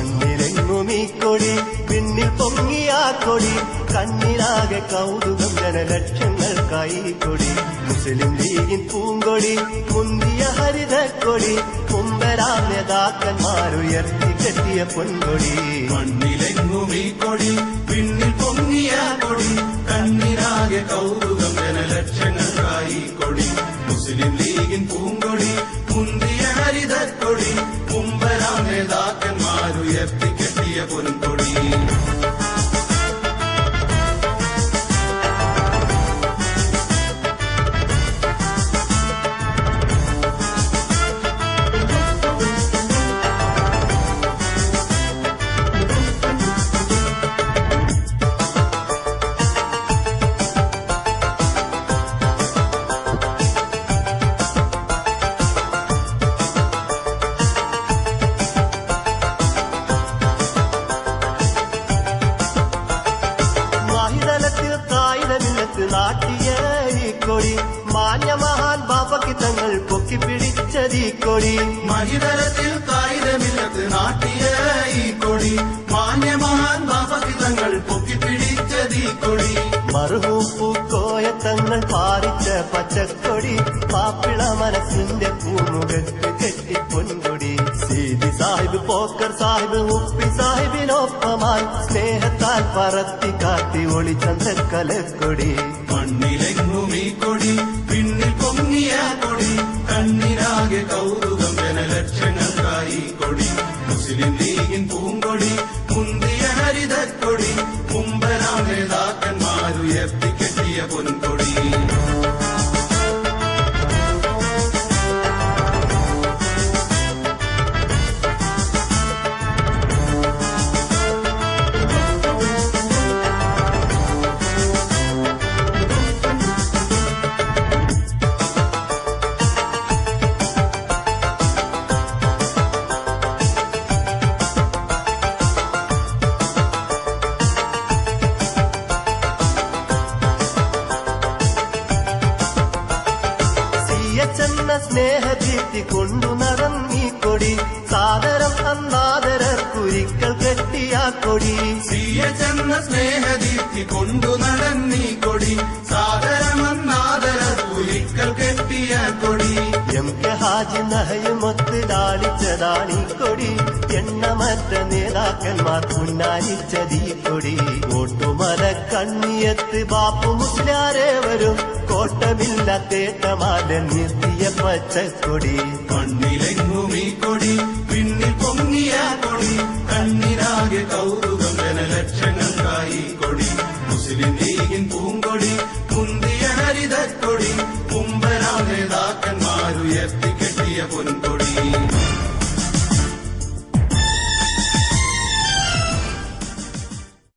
മണ്ണിലെങ്ങും ഈ കൊടി പിന്നിൽ പൊങ്ങിയ കൊടി കണ്ണിലാകെ കൗതുകം ജനലക്ഷങ്ങൾക്കായി കൊടി മുസ്ലിം ലീഗിൻ പൂങ്കൊടി മുന്തിയ ഹരിതക്കൊടി കുമ്പരാം നേതാക്കന്മാരുയർത്തി കെട്ടിയ പൊൻകൊടി മണ്ണിലെങ്ങും ഈ കൊടി പിന്നിൽ പൊങ്ങിയ കൊടി കണ്ണിലാകെ കൗതുകം ജനലക്ഷങ്ങൾക്കായി കൊടി മുസ്ലിം ലീഗിൻ പൂങ്കൊടി മുന്തിയ ഹരിതക്കൊടി കുമ്പരാം നേതാക്കന്മാരുയർത്തി കെട്ടിയ പൊൻകൊടി നാട്ടിയ ഈ കൊടി മാന്യ മഹാൻ ബാപ്പയ്ക്ക് തങ്ങൾ പൊക്കി പിടിച്ചതീ കൊടി മഹിതലത്തിൽ കായികമില്ലത്ത് നാട്ടിയ ഈ കൊടി മാന്യ മഹാൻ ബാപ്പയ്ക്ക് തങ്ങൾ പൊക്കി പിടിച്ചതീ കൊടി മറുഹൂം പൂക്കോയ തങ്ങൾ പാറിച്ച പച്ചക്കൊടി മാപ്പിള മനസ്സിന്റെ പൂമുഖത്ത് കെട്ടി പൊൻകൊടി സീതി സാഹിബ് പോക്കർ സാഹിബ് ഉപ്പി സാഹിബിനൊപ്പമായി സ്നേഹത്താൽ പറത്തി കാട്ടി ഒളിച്ചന്തക്കലക്കൊടി മണ്ണിലെങ്ങും ഈ കൊടി പിന്നിൽ പൊങ്ങിയ കൊടി കണ്ണിനാകെ കൗതുകം ജനലക്ഷങ്ങൾക്കായി കൊടി മുസ്ലിം ലീഗിൻ പൂങ്കൊടി മുന്തിയ ഹരിതക്കൊടി കുമ്പരാം നേതാക്കന്മാരുയർത്തി കെട്ടിയ പൊൻകൊടി ചെന്ന സ്നേഹദീപ്തി കൊണ്ടു നടന്നീ കൊടി സാദരം അന്നാദരർക്കുരിക്കൽ കെട്ടിയ കൊടി ചെന്ന സ്നേഹദീപ്തി കൊണ്ടു നടന്നീ കൊടി സാദരം അന്നാദരർക്കുരിക്കൽ കെട്ടിയ കൊടി എം കെ ഹാജി നഹയുമൊത്ത് ലാളിച്ചതാണീ കൊടി എണ്ണമറ്റ നേതാക്കന്മാർ പുന്നാരിച്ചതീ കൊടി ഓട്ടുമല കണ്ണിയത്ത് ബാപ്പു മുസ്ലിയാരേവരും കോട്ടമില്ല തേട്ടമാലൻ നിർത്തിയ പച്ചക്കൊടി മണ്ണിലെങ്ങും ഈ കൊടി പിന്നിൽ പൊങ്ങിയ കൊടി കണ്ണിനാകെ കൗതുകം ജനലക്ഷങ്ങൾക്കായി കൊടി മുസ്ലിം ലീഗിൻ പൂങ്കൊടി മുന്തിയ ഹരിതക്കൊടി കുമ്പരാം നേതാക്കന്മാരുയർത്തി കെട്ടിയ പൊൻകൊടി